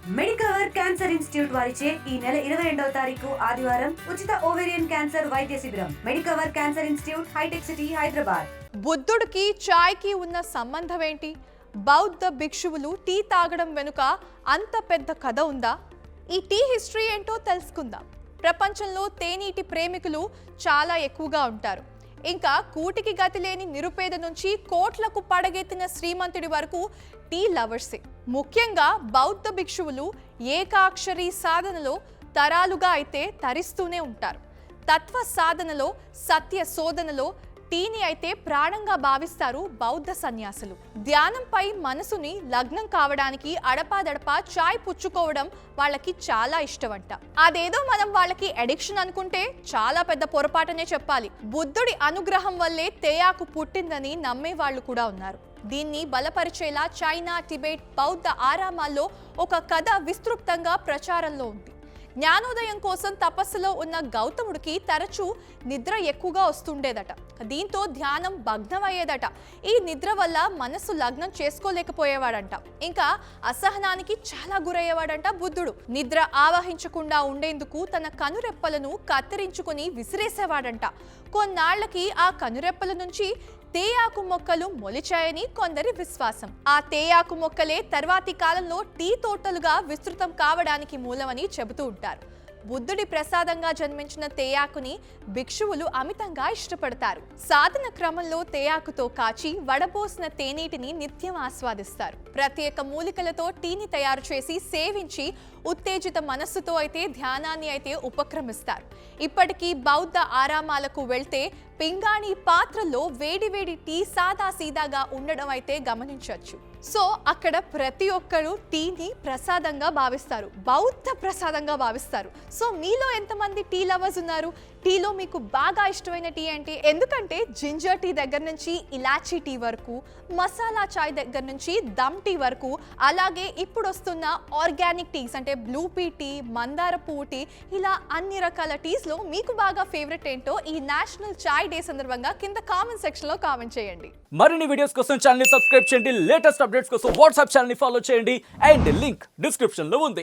Medicover cancer institute వారిచే ఈ నెల 22వ తారీఖు ఆదివారం ఉచిత ఓవేరియన్ క్యాన్సర్ వైద్య శిబిరం. మెడికవర్ క్యాన్సర్ ఇన్స్టిట్యూట్, హైటెక్ సిటీ, హైదరాబాద్. బుద్ధుడికి చాయ్కి ఉన్న సంబంధం ఏంటి? బౌద్ధ భిక్షువులు టీ తాగడం వెనుక అంత పెద్ద కథ ఉందా? ఈ టీ హిస్టరీ ఏంటో తెలుసుకుందాం. ప్రపంచంలో తేనీటి ప్రేమికులు చాలా ఎక్కువగా ఉంటారు. ఇంకా కూటికి గతి లేని నిరుపేద నుంచి కోట్లకు పడగెత్తిన శ్రీమంతుడి వరకు టీ లవర్సే. ముఖ్యంగా బౌద్ధ భిక్షువులు ఏకాక్షరి సాధనలో తరాలుగా అయితే తరిస్తూనే ఉంటారు. తత్వ సాధనలో, సత్య శోధనలో టీని అయితే ప్రాణంగా భావిస్తారు బౌద్ధ సన్యాసులు. ధ్యానంపై మనసుని లగ్నం కావడానికి అడపాదడపా చాయ్ పుచ్చుకోవడం వాళ్ళకి చాలా ఇష్టమంట. అదేదో మనం వాళ్ళకి అడిక్షన్ అనుకుంటే చాలా పెద్ద పొరపాటనే చెప్పాలి. బుద్ధుడి అనుగ్రహం వల్లే తేయాకు పుట్టిందని నమ్మే వాళ్ళు కూడా ఉన్నారు. దీన్ని బలపరిచేలా చైనా, టిబెట్ బౌద్ధ ఆరామాల్లో ఒక కథ విస్తృతంగా ప్రచారంలో ఉంది. జ్ఞానోదయం కోసం తపస్సులో ఉన్న గౌతముడికి తరచూ నిద్ర ఎక్కువగా వస్తుండేదట. దీంతో ధ్యానం భగ్నమయ్యేదట. ఈ నిద్ర వల్ల మనసు లగ్నం చేసుకోలేకపోయేవాడంట. ఇంకా అసహనానికి చాలా గురయ్యేవాడంట బుద్ధుడు. నిద్ర ఆవహించకుండా ఉండేందుకు తన కనురెప్పలను కత్తిరించుకుని విసిరేసేవాడంట. కొన్నాళ్లకి ఆ కనురెప్పల నుంచి తేయాకు మొక్కలు మొలిచాయని కొందరి విశ్వాసం. ఆ తేయాకు మొక్కలే తర్వాతి కాలంలో టీ తోటలుగా విస్తృతం కావడానికి మూలమని చెబుతూ ఉంటారు. బుద్ధుడి ప్రసాదంగా జన్మించిన తేయాకుని భిక్షువులు అమితంగా ఇష్టపడతారు. సాధన క్రమంలో తేయాకుతో కాచి వడపోసిన తేనీటిని నిత్యం ఆస్వాదిస్తారు. ప్రత్యేక మూలికలతో టీని తయారు చేసి సేవించి ఉత్తేజిత మనస్సుతో అయితే ధ్యానాన్ని అయితే ఉపక్రమిస్తారు. ఇప్పటికీ బౌద్ధ ఆరామాలకు వెళ్తే పింగాణి పాత్రలో వేడివేడి టీ సాదా సీదాగా ఉండడం అయితే గమనించవచ్చు. సో అక్కడ ప్రతి ఒక్కరూ టీని ప్రసాదంగా భావిస్తారు, బౌద్ధ ప్రసాదంగా భావిస్తారు. సో మీలో ఎంతమంది టీ లవర్స్ ఉన్నారు? టీలో మీకు బాగా ఇష్టమైన టీ ఏంటి? ఎందుకంటే జింజర్ టీ దగ్గర నుంచి ఇలాచీ టీ వరకు, మసాలా చాయ్ దగ్గర నుంచి దమ్ టీ వరకు, అలాగే ఇప్పుడు వస్తున్న ఆర్గానిక్ టీస్ అంటే బ్లూ పీ టీ, మందార పువ్వు టీ, ఇలా అన్ని రకాల టీస్లో మీకు బాగా ఫేవరెట్ ఏంటో ఈ నేషనల్ చాయ్ డే సందర్భంగా కింద కామెంట్ సెక్షన్లో కామెంట్ చేయండి. మరిన్ని వీడియోస్ కోసం ఛానల్ ని సబ్స్క్రైబ్ చేయండి. లేటెస్ట్ అప్డేట్స్ కోసం వాట్సాప్ ఛానల్ ని ఫాలో చేయండి. అండ్ లింక్ డిస్క్రిప్షన్ లో ఉంది.